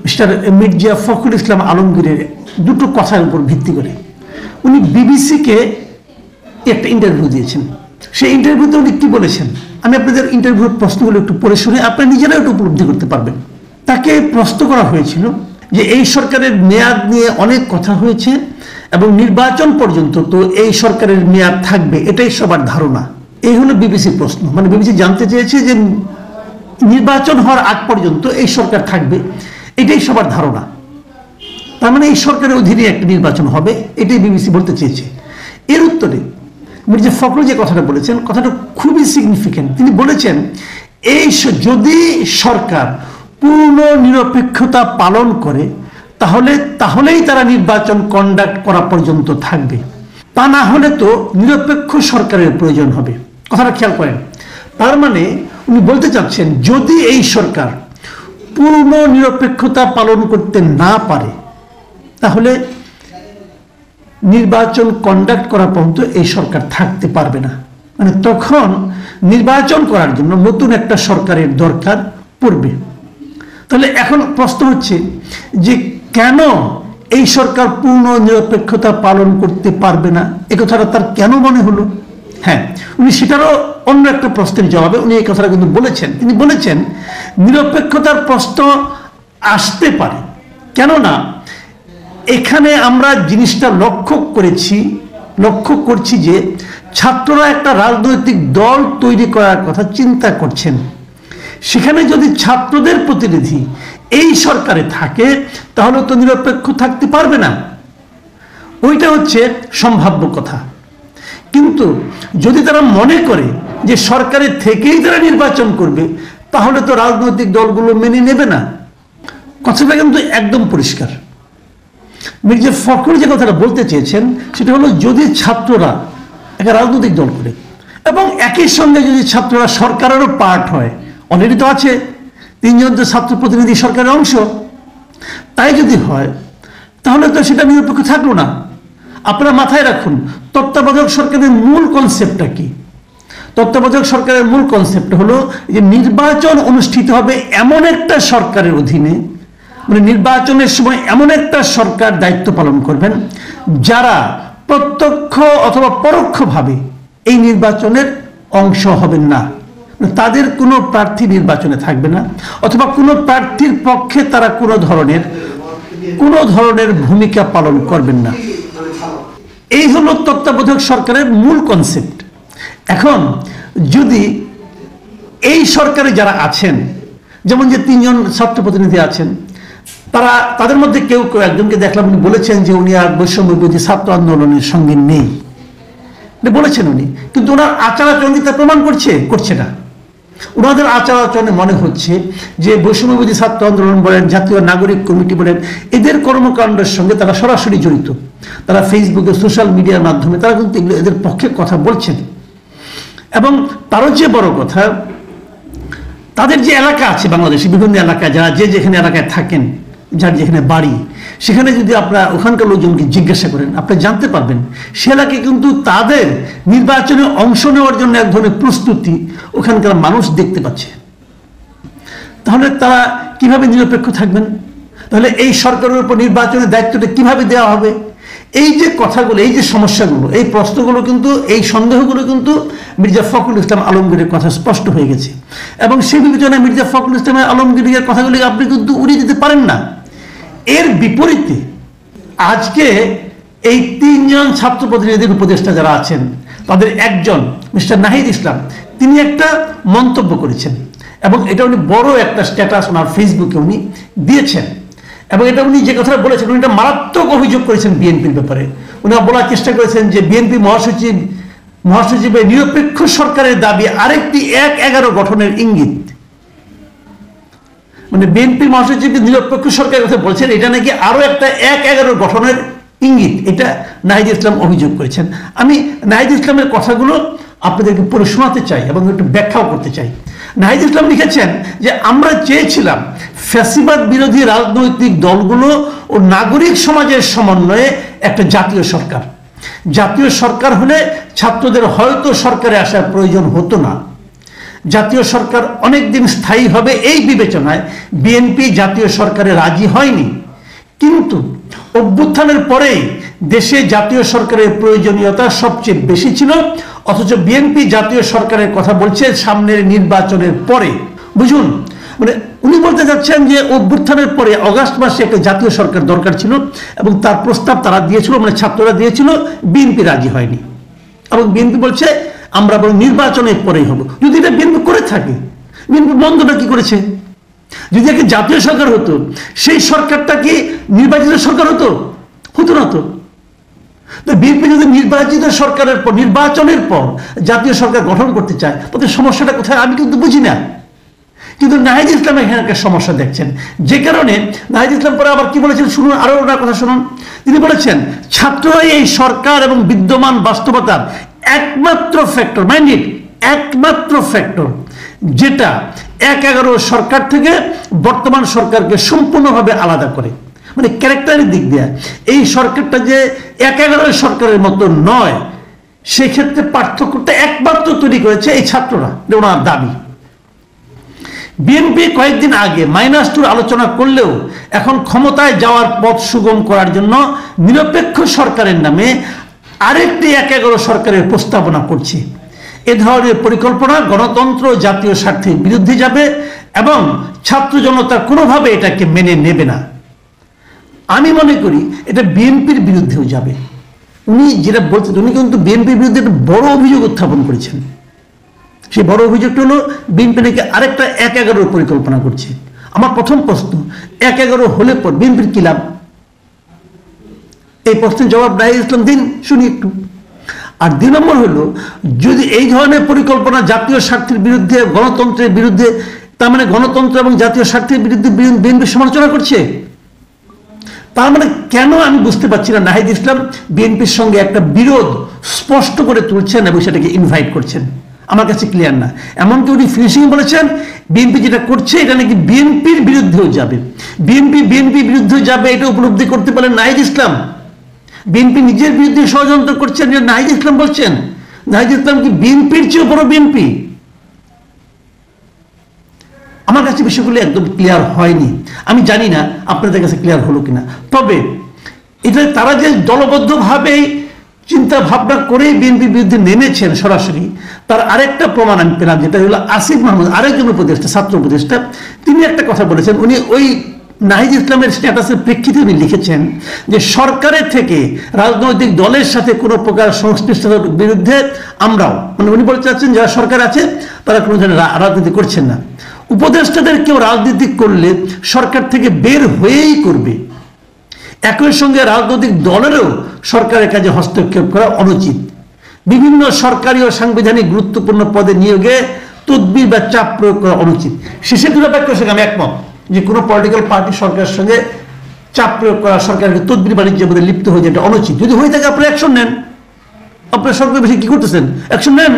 Mister Mirza Fakhrul Islam আলমগীরের দুটো কথার উপর ভিত্তি করে উনি বিবিসিকে একটা ইন্টারভিউ দিয়েছেন। সেই ইন্টারভিউতে উনি কি বলেছেন আমি আপনাদের ইন্টারভিউর প্রশ্নগুলো একটু পড়ে শুনে আপনারা নিজেরাও একটু উপলব্ধি করতে পারবেন। তাকে প্রশ্ন করা হয়েছিল যে এই সরকারের মেয়াদ নিয়ে অনেক কথা হয়েছে এবং নির্বাচন পর্যন্ত তো এই সরকারের মেয়াদ থাকবে এটাই সবার ধারণা। এই হলো বিবিসির প্রশ্ন, মানে বিবিসি জানতে চেয়েছে যে নির্বাচন হওয়ার আগ পর্যন্ত এই সরকার থাকবে এটাই সবার ধারণা, তার মানে এই সরকারের অধীনে একটা নির্বাচন হবে এটাই বিবিসি বলতে চেয়েছে। এর উত্তরে মির্জা ফখরুল যে কথাটা বলেছেন কথাটা খুবই সিগনিফিক্যান্ট। তিনি বলেছেন এই যদি সরকার পূর্ণ নিরপেক্ষতা পালন করে তাহলেই তারা নির্বাচন কন্ডাক্ট করা পর্যন্ত থাকবে, তা না হলে তো নিরপেক্ষ সরকারের প্রয়োজন হবে। কথাটা খেয়াল করেন, তার মানে উনি বলতে চাচ্ছেন যদি এই সরকার পূর্ণ নিরপেক্ষতা পালন করতে না পারে তাহলে নির্বাচন কন্ডাক্ট করা পর্যন্ত এই সরকার থাকতে পারবে না, মানে তখন নির্বাচন করার জন্য নতুন একটা সরকারের দরকার পড়বে। তাহলে এখন প্রশ্ন হচ্ছে যে কেন এই সরকার পূর্ণ নিরপেক্ষতা পালন করতে পারবে না, এ কথাটা তার কেন মনে হলো? হ্যাঁ, উনি সেটারও অন্য একটা প্রশ্নের জবাবে উনি এই কথাটা কিন্তু বলেছেন। তিনি বলেছেন নিরপেক্ষতার প্রশ্ন আসতে পারে, কেননা এখানে আমরা জিনিসটা লক্ষ্য করছি যে ছাত্ররা একটা রাজনৈতিক দল তৈরি করার কথা চিন্তা করছেন। সেখানে যদি ছাত্রদের প্রতিনিধি এই সরকারে থাকে তাহলে তো নিরপেক্ষ থাকতে পারবে না, ওইটা হচ্ছে সম্ভাব্য কথা। কিন্তু যদি তারা মনে করে যে সরকারের থেকেই তারা নির্বাচন করবে তাহলে তো রাজনৈতিক দলগুলো মেনে নেবে না। কথাটা কিন্তু একদম পরিষ্কার। মির্জা ফখরুল যে কথাটা বলতে চেয়েছেন সেটা হলো যদি ছাত্ররা একটা রাজনৈতিক দল করে এবং একই সঙ্গে যদি ছাত্ররা সরকারেরও পার্ট হয়, অলরেডি তো আছে 3 জন তো ছাত্র প্রতিনিধি সরকারের অংশ, তাই যদি হয় তাহলে তো সেটা নিরপেক্ষ থাকলো না। আপনারা মাথায় রাখুন তত্ত্বাবধায়ক সরকারের মূল কনসেপ্টটা কি? তত্ত্বাবধায়ক সরকারের মূল কনসেপ্ট হলো যে নির্বাচন অনুষ্ঠিত হবে এমন একটা সরকারের অধীনে, মানে নির্বাচনের সময় এমন একটা সরকার দায়িত্ব পালন করবেন যারা প্রত্যক্ষ অথবা পরোক্ষভাবে এই নির্বাচনের অংশ হবেন না, তাদের কোনো প্রার্থী নির্বাচনে থাকবে না অথবা কোনো প্রার্থীর পক্ষে তারা কোনো ধরনের ভূমিকা পালন করবেন না। এই হলো তত্ত্বাবধায়ক সরকারের মূল কনসেপ্ট। এখন যদি এই সরকারে যারা আছেন, যেমন যে 3 জন ছাত্র প্রতিনিধি আছেন, তাদের মধ্যে কেউ একজনকে দেখলাম উনি বলেছেন যে উনি আর বৈষম্যবিরোধী ছাত্র আন্দোলনের সঙ্গে নেই বলেছেন উনি, কিন্তু ওনার আচার আচরণ তা প্রমাণ করছে না। ওনাদের আচার আচরণে মনে হচ্ছে যে বৈষম্যবিরোধী ছাত্র আন্দোলন বলেন, জাতীয় নাগরিক কমিটি বলেন, এদের কর্মকাণ্ডের সঙ্গে তারা সরাসরি জড়িত। তারা ফেসবুকে সোশ্যাল মিডিয়ার মাধ্যমে তারা কিন্তু এদের পক্ষে কথা বলছেন। এবং তারও যে বড় কথা, তাদের যে এলাকা আছে বাংলাদেশে বিভিন্ন এলাকায়, যারা যেখানে এলাকায় থাকেন, যার যেখানে বাড়ি, সেখানে যদি আপনারা ওখানকার লোকজনকে জিজ্ঞাসা করেন আপনারা জানতে পারবেন সে এলাকায় কিন্তু তাদের নির্বাচনে অংশ নেওয়ার জন্য এক ধরনের প্রস্তুতি ওখানকার মানুষ দেখতে পাচ্ছে। তাহলে তারা কিভাবে নিরপেক্ষ থাকবেন? তাহলে এই সরকারের উপর নির্বাচনের দায়িত্বটা কিভাবে দেওয়া হবে? এই যে কথাগুলো, এই যে সমস্যাগুলো, এই প্রশ্নগুলো কিন্তু, এই সন্দেহগুলো কিন্তু মির্জা ফখরুল ইসলাম আলমগীরের কথা স্পষ্ট হয়ে গেছে। এবং সেই বিবেচনায় মির্জা ফখরুল ইসলাম আলমগীরের কথাগুলি আপনি কিন্তু উড়িয়ে দিতে পারেন না। এর বিপরীতে আজকে এই 3 জন ছাত্র প্রতিনিধির উপদেষ্টা যারা আছেন তাদের একজন মিস্টার নাহিদ ইসলাম, তিনি একটা মন্তব্য করেছেন এবং এটা উনি বড় একটা স্ট্যাটাস ওনার ফেসবুকে উনি দিয়েছেন। এবং এটা উনি যে কথাটা বলেছেন উনি একটা মারাত্মক অভিযোগ করেছেন বিএনপির ব্যাপারে। উনি বলার চেষ্টা করেছেন যে বিএনপি মহাসচিবের নিরপেক্ষ সরকারের দাবি আরেকটি 1-11 গঠনের ইঙ্গিত। মানে বিএনপি মহাসচিব নিরপেক্ষ সরকারের কথা বলছেন, এটা নাকি আরো একটা 1-11 গঠনের ইঙ্গিত, এটা নাহিদ ইসলাম অভিযোগ করেছেন। আমি নাহিদ ইসলামের কথাগুলো আপনাদেরকে পড়ে শোনাতে চাই এবং একটু ব্যাখ্যাও করতে চাই। নাহিদ ইসলাম লিখেছেন যে আমরা চেয়েছিলাম ফ্যাসিবাদ বিরোধী রাজনৈতিক দলগুলো ও নাগরিক সমাজের সমন্বয়ে একটা জাতীয় সরকার হলে ছাত্রদের হয়তো সরকারে আসার প্রয়োজন হতো না। জাতীয় সরকার অনেকদিন স্থায়ী হবে এই বিবেচনায় বিএনপি জাতীয় সরকারে রাজি হয়নি। কিন্তু অভ্যুত্থানের পরেই দেশে জাতীয় সরকারের প্রয়োজনীয়তা সবচেয়ে বেশি ছিল, অথচ বিএনপি জাতীয় সরকারের কথা বলছে সামনের নির্বাচনের পরে। বুঝুন, মানে উনি বলতে যাচ্ছেন যে অভ্যুত্থানের পরে অগাস্ট মাসে একটা জাতীয় সরকার দরকার ছিল এবং তার প্রস্তাব তারা দিয়েছিল, মানে ছাত্ররা দিয়েছিল, বিএনপি রাজি হয়নি এবং বিএনপি বলছে আমরা বরং নির্বাচনের পরেই হব। যদি এটা বিএনপি করে থাকে, বিএনপি বন্ধটা কি করেছে? যদি একটা জাতীয় সরকার হতো, সেই সরকারটা কি নির্বাচিত সরকার হতো? হতো না তো। বিএনপি যদি নির্বাচিত সরকারের পর, নির্বাচনের পর জাতীয় সরকার গঠন করতে চায়, তাদের সমস্যাটা কোথায় আমি কিন্তু বুঝি না। কিন্তু নাহিদ ইসলাম এখানে একটা সমস্যা দেখছেন, যে কারণে নাহিদ ইসলাম পরে আবার কি বলেছেন শুনুন, আরো ওনার কথা শুনুন। তিনি বলেছেন ছাত্ররাই এই সরকার এবং বিদ্যমান বাস্তবতার একমাত্র ফ্যাক্টর, মাইন্ড ইট, একমাত্র ফ্যাক্টর যেটা ১/১১ সরকার থেকে বর্তমান সরকারকে সম্পূর্ণভাবে আলাদা করে। মানে ক্যারেক্টারের দিক দিয়ে এই সরকারটা যে ১/১১ সরকারের মতো নয়, সেক্ষেত্রে পার্থক্যটা একমাত্র তৈরি করেছে এই ছাত্ররা, ওনার দাবি। বিএনপি কয়েকদিন আগে -2 আলোচনা করলেও এখন ক্ষমতায় যাওয়ার পথ সুগম করার জন্য নিরপেক্ষ সরকারের নামে আরেকটি ১/১১ সরকারের প্রস্তাবনা করছে। এ ধরনের পরিকল্পনা গণতন্ত্র ও জাতীয় স্বার্থের বিরুদ্ধে যাবে এবং ছাত্র জনতা কোনোভাবে এটাকে মেনে নেবে না। আমি মনে করি এটা বিএনপির বিরুদ্ধেও যাবে। উনি যেটা বলছেন, উনি কিন্তু বিএনপির বিরুদ্ধে একটা বড় অভিযোগ উত্থাপন করেছেন। সেই বড় অভিযোগটা হলো বিএনপি নাকি আরেকটা ১/১১ পরিকল্পনা করছে। আমার প্রথম প্রশ্ন, ১/১১ হলে পর বিএনপির কি লাভ? এই প্রশ্নের জবাব নাহিদ ইসলাম দিন, শুনি একটু। আর ২ নম্বর হলো, যদি এই ধরনের পরিকল্পনা জাতীয় স্বার্থের বিরুদ্ধে, গণতন্ত্রের বিরুদ্ধে, তার মানে গণতন্ত্র এবং জাতীয় স্বার্থের বিরুদ্ধে বিএনপি সমালোচনা করছে, তার মানে কেন আমি বুঝতে পারছি না নাহিদ ইসলাম বিএনপির সঙ্গে একটা বিরোধ স্পষ্ট করে তুলছেন এবং সেটাকে ইনভাইট করছেন। আমার কাছে ক্লিয়ার না। এমনকি উনি ফিনিশিং বলেছেন বিএনপি যেটা করছে এটা নাকি বিএনপির বিরুদ্ধেও যাবে। বিএনপি বিরুদ্ধে যাবে এটা উপলব্ধি করতে পারেন নাহিদ ইসলাম। বিএনপি নিজের বিরুদ্ধে ষড়যন্ত্র করছেন নাহিদ ইসলাম বলছেন। নাহিদ ইসলাম কি বিএনপির চেয়ে বড় বিএনপি? আমার কাছে বিষয়গুলো একদম ক্লিয়ার হয়নি। আমি জানি না আপনাদের কাছে ক্লিয়ার হলো কিনা। তবে এটা তারা যে দলবদ্ধভাবে চিন্তা ভাবনা করেই বিএনপির বিরুদ্ধে নেমেছেন সরাসরি, তার আরেকটা প্রমাণ আমি পেলাম, যেটা হলো আসিফ মাহমুদ, আরেকজন উপদেষ্টা, ছাত্র উপদেষ্টা, তিনি একটা কথা বলেছেন। উনি ওই নাহিদ ইসলামের স্ট্যাটাসের প্রেক্ষিতে উনি লিখেছেন যে সরকারের থেকে রাজনৈতিক দলের সাথে কোনো প্রকার সংশ্লিষ্টতার বিরুদ্ধে আমরাও, মানে উনি বলতে চাচ্ছেন যারা সরকার আছে তারা কোনো ধরনের রাজনীতি করছেন না। উপদেষ্টাদের কেউ রাজনীতি করলে সরকার থেকে বের হয়েই করবে। একই সঙ্গে রাজনৈতিক দলেরও সরকারের কাজে হস্তক্ষেপ করা অনুচিত। বিভিন্ন সরকারি ও সাংবিধানিক গুরুত্বপূর্ণ পদে নিয়োগে তদবির বা চাপ প্রয়োগ করা অনুচিত। শেষের দুটো বাক্যের সঙ্গে আমি একমত যে কোনো পলিটিক্যাল পার্টি সরকারের সঙ্গে চাপ প্রয়োগ করা, সরকারকে তদবির বাণিজ্যের মধ্যে লিপ্ত হয়ে যায়, এটা অনুচিত। যদি হয়ে থাকে আপনারা অ্যাকশন নেন। আপনার সরকার বেশি কি করতেছেন? অ্যাকশন নেন।